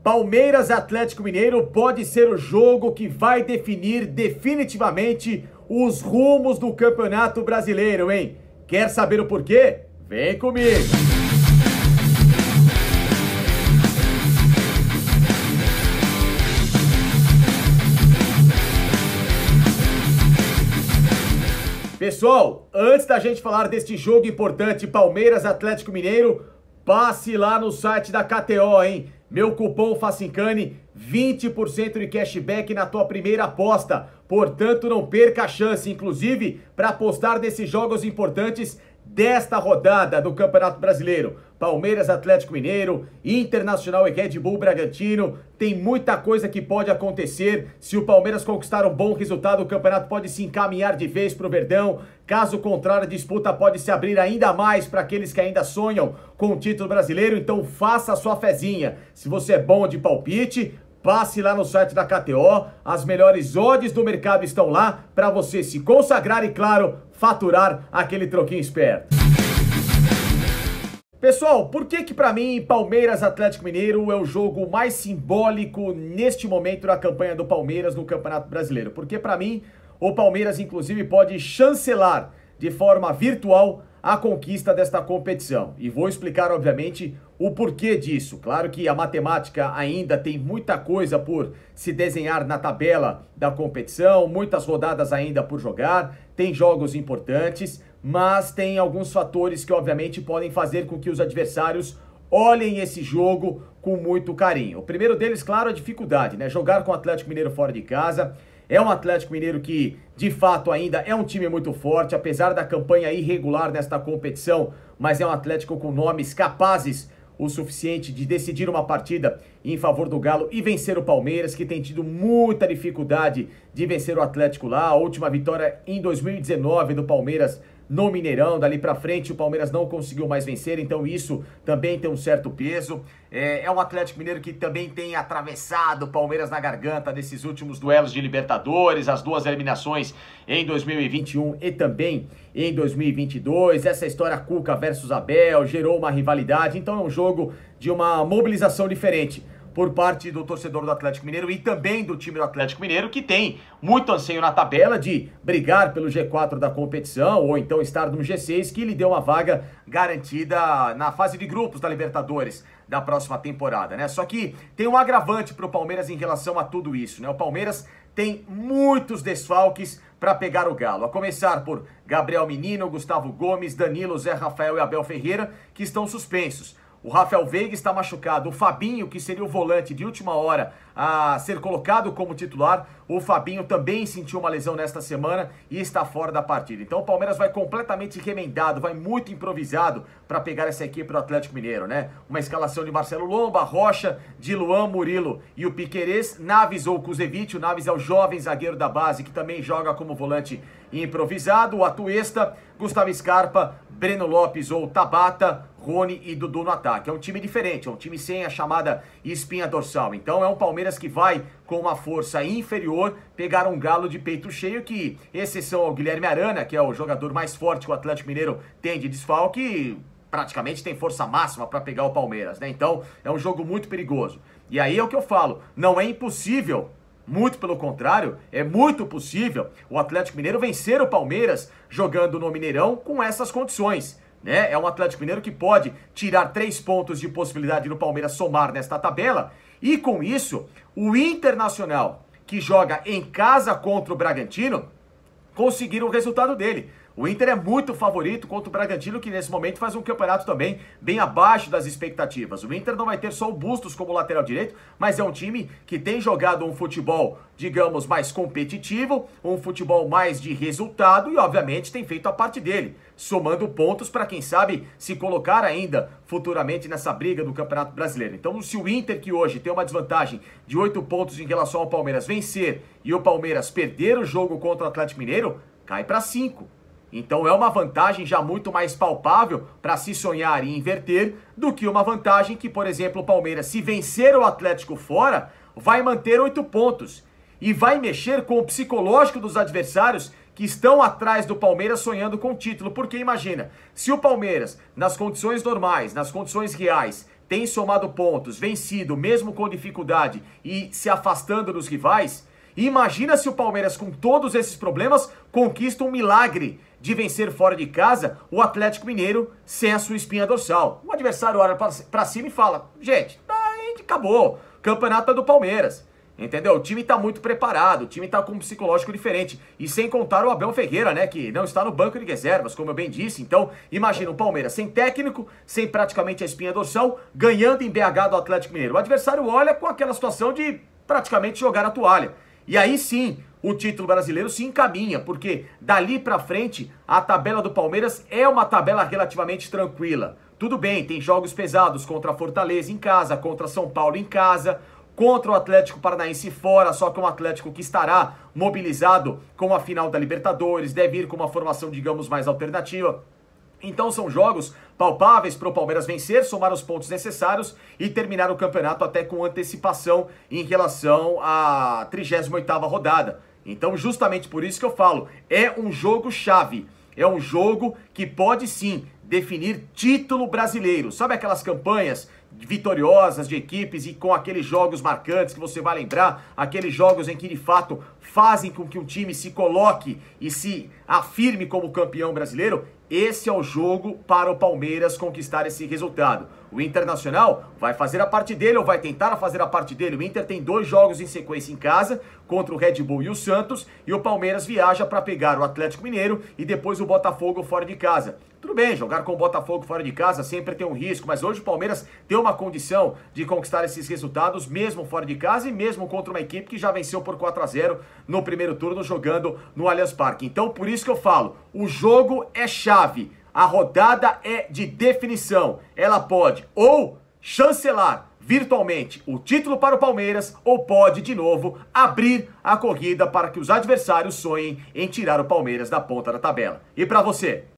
Palmeiras e Atlético Mineiro pode ser o jogo que vai definir definitivamente os rumos do Campeonato Brasileiro, hein? Quer saber o porquê? Vem comigo! Pessoal, antes da gente falar deste jogo importante Palmeiras Atlético Mineiro, passe lá no site da KTO, hein? Meu cupom FACINCANI, 20% de cashback na tua primeira aposta. Portanto, não perca a chance, inclusive, para apostar nesses jogos importantes desta rodada do Campeonato Brasileiro. Palmeiras, Atlético Mineiro, Internacional e Red Bull Bragantino. Tem muita coisa que pode acontecer. Se o Palmeiras conquistar um bom resultado, o campeonato pode se encaminhar de vez para o Verdão. Caso contrário, a disputa pode se abrir ainda mais para aqueles que ainda sonham com o título brasileiro. Então faça a sua fezinha. Se você é bom de palpite, passe lá no site da KTO. As melhores odds do mercado estão lá para você se consagrar e, claro, faturar aquele troquinho esperto. Pessoal, por que para mim Palmeiras Atlético Mineiro é o jogo mais simbólico neste momento da campanha do Palmeiras no Campeonato Brasileiro? Porque para mim o Palmeiras inclusive pode chancelar de forma virtual a conquista desta competição. E vou explicar obviamente o porquê disso. Claro que a matemática ainda tem muita coisa por se desenhar na tabela da competição, muitas rodadas ainda por jogar, tem jogos importantes, mas tem alguns fatores que obviamente podem fazer com que os adversários olhem esse jogo com muito carinho. O primeiro deles, claro, a dificuldade, né? Jogar com o Atlético Mineiro fora de casa. É um Atlético Mineiro que, de fato, ainda é um time muito forte, apesar da campanha irregular nesta competição, mas é um Atlético com nomes capazes o suficiente de decidir uma partida em favor do Galo e vencer o Palmeiras, que tem tido muita dificuldade de vencer o Atlético lá. A última vitória em 2019 do Palmeiras no Mineirão, dali pra frente o Palmeiras não conseguiu mais vencer, então isso também tem um certo peso. É um Atlético Mineiro que também tem atravessado o Palmeiras na garganta nesses últimos duelos de Libertadores, as duas eliminações em 2021 e também em 2022. Essa história Cuca versus Abel gerou uma rivalidade, então é um jogo de uma mobilização diferente por parte do torcedor do Atlético Mineiro e também do time do Atlético Mineiro, que tem muito anseio na tabela de brigar pelo G4 da competição ou então estar no G6, que lhe deu uma vaga garantida na fase de grupos da Libertadores da próxima temporada, né? Só que tem um agravante para o Palmeiras em relação a tudo isso, né? O Palmeiras tem muitos desfalques para pegar o Galo, a começar por Gabriel Menino, Gustavo Gomes, Danilo, Zé Rafael e Abel Ferreira, que estão suspensos. O Rafael Veiga está machucado, o Fabinho, que seria o volante de última hora a ser colocado como titular, o Fabinho também sentiu uma lesão nesta semana e está fora da partida. Então o Palmeiras vai completamente remendado, vai muito improvisado para pegar essa equipe do Atlético Mineiro, né? Uma escalação de Marcelo Lomba, Rocha, de Luan, Murilo e o Piquerez, Naves ou Kuzevic. O Naves é o jovem zagueiro da base que também joga como volante improvisado, o Atuesta, Gustavo Scarpa, Breno Lopes ou Tabata, Rony e Dudu no ataque. É um time diferente, é um time sem a chamada espinha dorsal. Então é um Palmeiras que vai com uma força inferior pegar um Galo de peito cheio que, exceção ao Guilherme Arana, que é o jogador mais forte que o Atlético Mineiro tem de desfalque, praticamente tem força máxima para pegar o Palmeiras, né? Então é um jogo muito perigoso. E aí é o que eu falo, não é impossível, muito pelo contrário, é muito possível o Atlético Mineiro vencer o Palmeiras jogando no Mineirão com essas condições, né? É um Atlético Mineiro que pode tirar 3 pontos de possibilidade do Palmeiras somar nesta tabela e com isso o Internacional, que joga em casa contra o Bragantino, conseguir o resultado dele. O Inter é muito favorito contra o Bragantino, que nesse momento faz um campeonato também bem abaixo das expectativas. O Inter não vai ter só o Bustos como lateral direito, mas é um time que tem jogado um futebol, digamos, mais competitivo, um futebol mais de resultado e, obviamente, tem feito a parte dele, somando pontos para, quem sabe, se colocar ainda futuramente nessa briga do Campeonato Brasileiro. Então, se o Inter, que hoje tem uma desvantagem de 8 pontos em relação ao Palmeiras, vencer e o Palmeiras perder o jogo contra o Atlético Mineiro, cai para 5. Então é uma vantagem já muito mais palpável para se sonhar e inverter do que uma vantagem que, por exemplo, o Palmeiras, se vencer o Atlético fora, vai manter 8 pontos e vai mexer com o psicológico dos adversários que estão atrás do Palmeiras sonhando com o título. Porque imagina, se o Palmeiras, nas condições normais, nas condições reais, tem somado pontos, vencido, mesmo com dificuldade e se afastando dos rivais, imagina se o Palmeiras, com todos esses problemas, conquista um milagre de vencer fora de casa o Atlético Mineiro sem a sua espinha dorsal. O adversário olha pra cima e fala, gente, acabou, campeonato é do Palmeiras. Entendeu? O time tá muito preparado, o time tá com um psicológico diferente. E sem contar o Abel Ferreira, né, que não está no banco de reservas, como eu bem disse. Então, imagina o Palmeiras sem técnico, sem praticamente a espinha dorsal, ganhando em BH do Atlético Mineiro. O adversário olha com aquela situação de praticamente jogar a toalha. E aí sim, o título brasileiro se encaminha, porque dali pra frente, a tabela do Palmeiras é uma tabela relativamente tranquila. Tudo bem, tem jogos pesados contra a Fortaleza em casa, contra São Paulo em casa, contra o Atlético Paranaense fora, só que um Atlético que estará mobilizado com a final da Libertadores, deve ir com uma formação, digamos, mais alternativa. Então são jogos palpáveis para o Palmeiras vencer, somar os pontos necessários e terminar o campeonato até com antecipação em relação à 38ª rodada. Então justamente por isso que eu falo, é um jogo chave, é um jogo que pode sim definir título brasileiro. Sabe aquelas campanhas vitoriosas de equipes e com aqueles jogos marcantes que você vai lembrar, aqueles jogos em que de fato fazem com que um time se coloque e se afirme como campeão brasileiro? Esse é o jogo para o Palmeiras conquistar esse resultado. O Internacional vai fazer a parte dele ou vai tentar fazer a parte dele. O Inter tem 2 jogos em sequência em casa, contra o Red Bull e o Santos, e o Palmeiras viaja para pegar o Atlético Mineiro e depois o Botafogo fora de casa. Tudo bem, jogar com o Botafogo fora de casa sempre tem um risco, mas hoje o Palmeiras tem uma condição de conquistar esses resultados, mesmo fora de casa e mesmo contra uma equipe que já venceu por 4-0 no primeiro turno, jogando no Allianz Parque. Então, por isso que eu falo, o jogo é chave, a rodada é de definição. Ela pode ou chancelar virtualmente o título para o Palmeiras ou pode, de novo, abrir a corrida para que os adversários sonhem em tirar o Palmeiras da ponta da tabela. E para você?